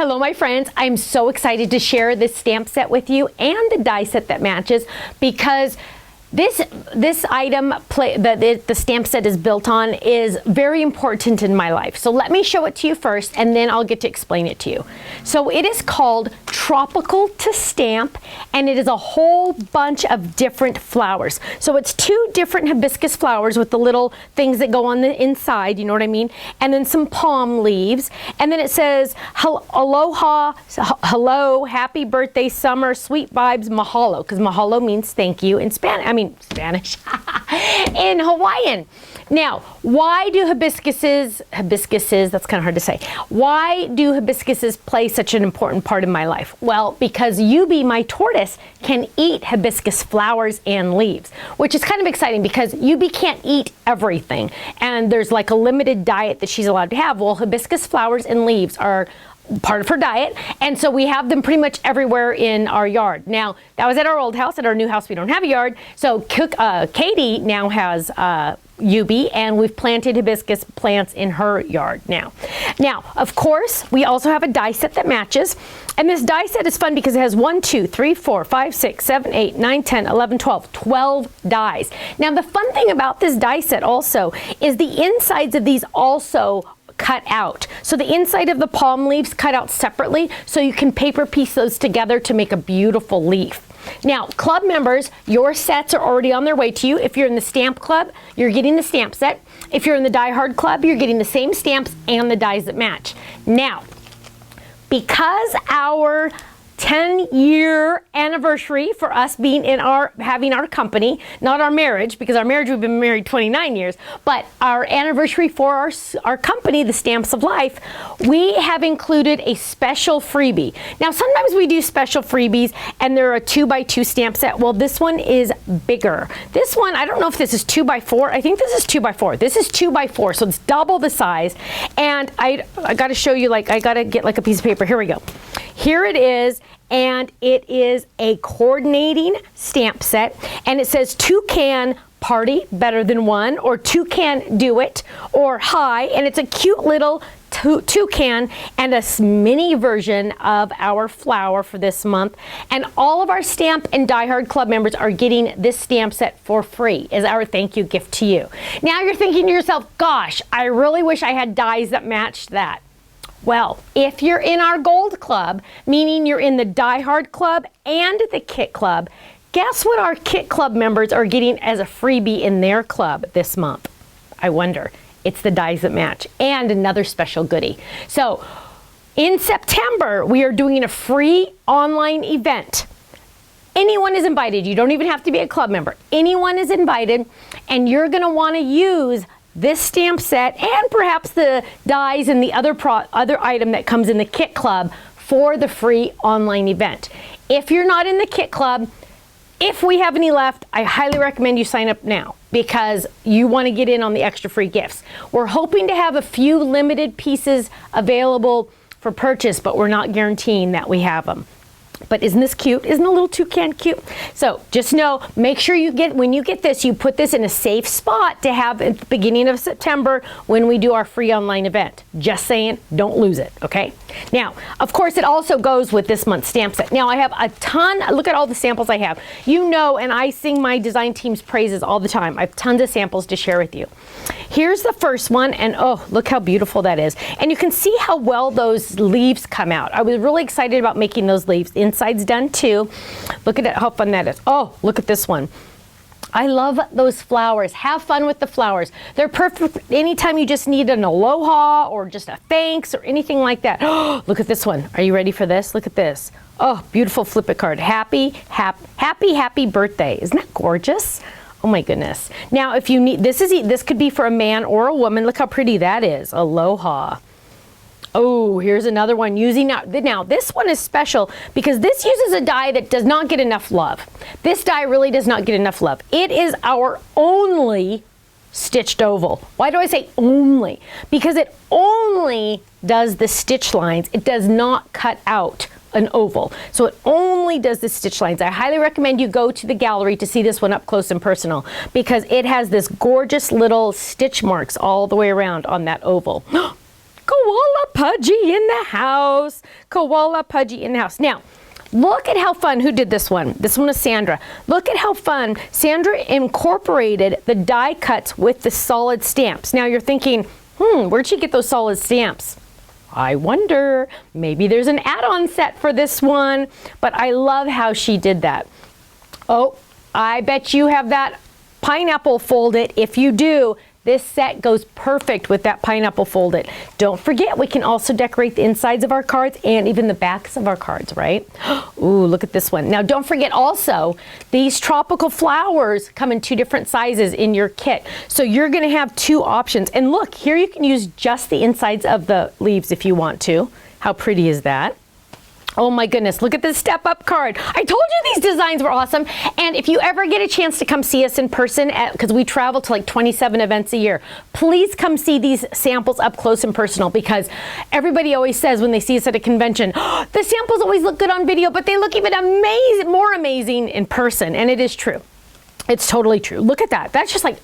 Hello, my friends. I'm so excited to share this stamp set with you and the die set that matches, because this item the stamp set is built on is very important in my life. So let me show it to you first, and then I'll get to explain it to you. So it is called Tropical to Stamp, and it is a whole bunch of different flowers. So it's 2 different hibiscus flowers with the little things that go on the inside, you know what I mean? And then some palm leaves. And then it says, aloha, hello, happy birthday, summer, sweet vibes, mahalo, because mahalo means thank you in Spanish. In Hawaiian. Now, why do hibiscuses, that's kind of hard to say. Why do hibiscuses play such an important part in my life? Well, because Yubi, my tortoise, can eat hibiscus flowers and leaves, which is kind of exciting because Yubi can't eat everything. And there's like a limited diet that she's allowed to have. Well, hibiscus flowers and leaves are part of her diet, and so we have them pretty much everywhere in our yard. Now, that was at our old house. At our new house, we don't have a yard. So Katie now has Yubi, and we've planted hibiscus plants in her yard now. Now, of course, we also have a die set that matches, and this die set is fun because it has 1, 2, 3, 4, 5, 6, 7, 8, 9, 10, 11, 12, 12 dies. Now, the fun thing about this die set also is the insides of these also cut out. So the inside of the palm leaves cut out separately, so you can paper piece those together to make a beautiful leaf. Now, club members, your sets are already on their way to you. If you're in the stamp club, you're getting the stamp set. If you're in the Die Hard club, you're getting the same stamps and the dies that match. Now, because our 10-year anniversary for us being in having our company, not our marriage, because our marriage, we've been married 29 years, but our anniversary for our company, the Stamps of Life, we have included a special freebie. Now, sometimes we do special freebies and they're a 2x2 stamp set. Well, this one is bigger. This one, I don't know if this is 2x4. I think this is 2x4. This is 2x4, so it's double the size. And I got to show you, like, I got to get like a piece of paper. Here we go. Here it is, and it is a coordinating stamp set, and it says toucan party better than one, or toucan do it, or hi, and it's a cute little toucan and a mini version of our flower for this month. And all of our Stamp and Die Hard Club members are getting this stamp set for free as our thank you gift to you. Now you're thinking to yourself, gosh, I really wish I had dies that matched that. Well, if you're in our Gold Club, meaning you're in the Die Hard Club and the Kit Club, guess what our Kit Club members are getting as a freebie in their club this month? I wonder. It's the dies that match and another special goodie. So, in September, we are doing a free online event. Anyone is invited. You don't even have to be a club member. Anyone is invited, and you're going to want to use this stamp set and perhaps the dies and the other item that comes in the Kit Club for the free online event. If you're not in the Kit Club, if we have any left, I highly recommend you sign up now because you want to get in on the extra free gifts. We're hoping to have a few limited pieces available for purchase, but we're not guaranteeing that we have them. But isn't this cute? Isn't a little toucan cute? So just know, make sure when you get this, you put this in a safe spot to have at the beginning of September when we do our free online event. Just saying, don't lose it, okay? Now, of course, it also goes with this month's stamp set. Now, I have a ton, look at all the samples I have. You know, and I sing my design team's praises all the time. I have tons of samples to share with you. Here's the first one, and oh, look how beautiful that is. And you can see how well those leaves come out. I was really excited about making those leaves. Inside's done too. Look at it, how fun that is. Oh, look at this one. I love those flowers. Have fun with the flowers. They're perfect anytime you just need an aloha or just a thanks or anything like that. Oh, look at this one. Are you ready for this? Look at this. Oh, beautiful flip it card. Happy birthday. Isn't that gorgeous? Oh my goodness. Now, if you need, this could be for a man or a woman. Look how pretty that is. Aloha. Oh, here's another one now this one is special because this uses a die that does not get enough love. This die really does not get enough love. It is our only stitched oval. Why do I say only? Because it only does the stitch lines. It does not cut out an oval. So it only does the stitch lines. I highly recommend you go to the gallery to see this one up close and personal because it has this gorgeous little stitch marks all the way around on that oval. Koala Pudgy in the house. Koala Pudgy in the house. Now, look at how fun, who did this one? This one is Sandra. Look at how fun Sandra incorporated the die cuts with the solid stamps. Now you're thinking, where'd she get those solid stamps? I wonder, maybe there's an add-on set for this one, but I love how she did that. Oh, I bet you have that pineapple folded. If you do, this set goes perfect with that pineapple folded. Don't forget, we can also decorate the insides of our cards and even the backs of our cards, right? Ooh, look at this one. Now, don't forget also, these tropical flowers come in 2 different sizes in your kit. So you're gonna have 2 options. And look, here you can use just the insides of the leaves if you want to. How pretty is that? Oh my goodness, look at this Step Up card. I told you these designs were awesome. And if you ever get a chance to come see us in person, because we travel to like 27 events a year, please come see these samples up close and personal, because everybody always says when they see us at a convention, oh, the samples always look good on video, but they look even more amazing in person. And it is true. It's totally true. Look at that. That's just like,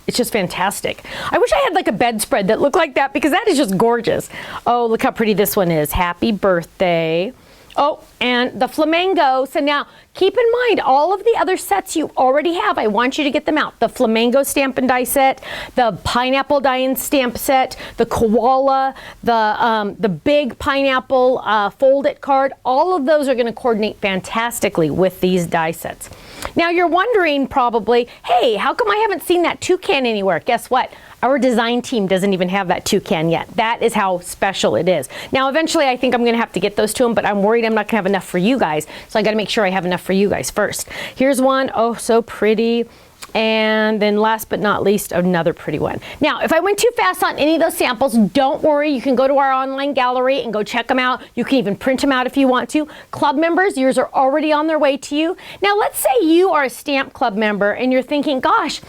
it's just fantastic. I wish I had like a bedspread that looked like that, because that is just gorgeous. Oh, look how pretty this one is. Happy birthday. Oh, and the flamingo. So now keep in mind all of the other sets you already have. I want you to get them out. The flamingo stamp and die set, the pineapple die and stamp set, the koala, the big pineapple fold it card. All of those are going to coordinate fantastically with these die sets. Now you're wondering probably, hey, how come I haven't seen that toucan anywhere? Guess what? Our design team doesn't even have that toucan yet. That is how special it is. Now, eventually, I think I'm gonna have to get those to them, but I'm worried I'm not gonna have enough for you guys. So I gotta make sure I have enough for you guys first. Here's one, oh, so pretty. And then last but not least, another pretty one. Now, if I went too fast on any of those samples, don't worry. You can go to our online gallery and go check them out. You can even print them out if you want to. Club members, yours are already on their way to you. Now, let's say you are a Stamp Club member and you're thinking, gosh,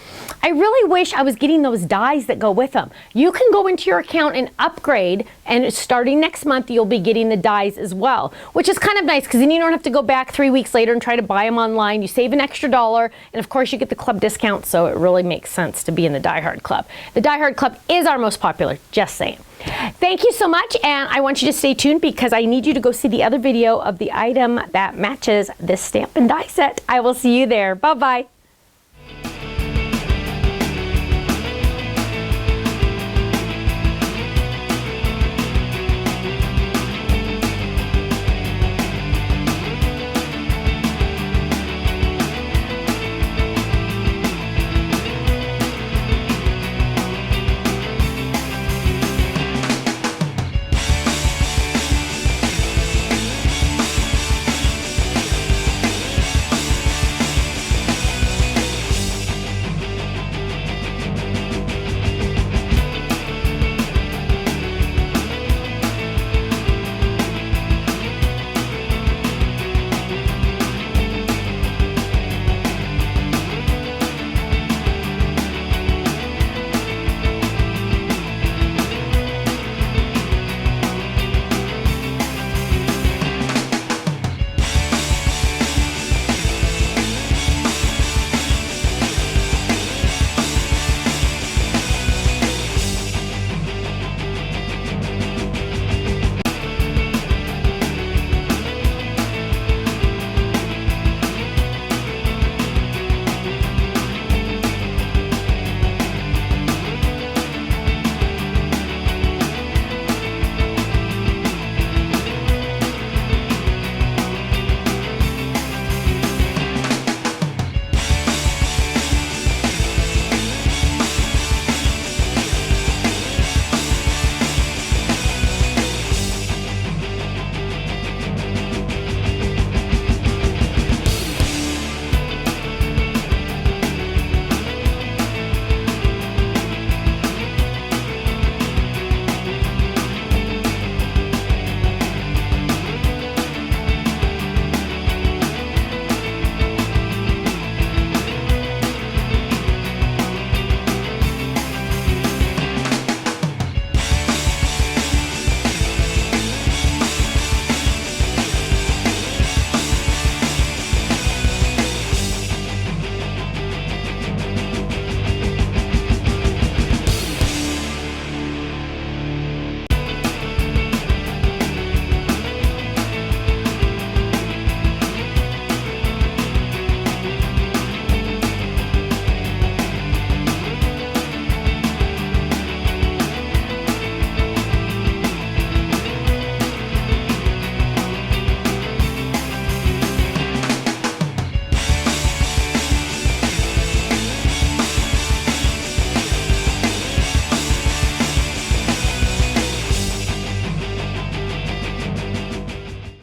I really wish I was getting those dies that go with them. You can go into your account and upgrade, and starting next month, you'll be getting the dies as well, which is kind of nice because then you don't have to go back 3 weeks later and try to buy them online. You save an extra $1, and of course, you get the club discount, so it really makes sense to be in the Die Hard Club. The Die Hard Club is our most popular, just saying. Thank you so much, and I want you to stay tuned because I need you to go see the other video of the item that matches this stamp and die set. I will see you there. Bye-bye.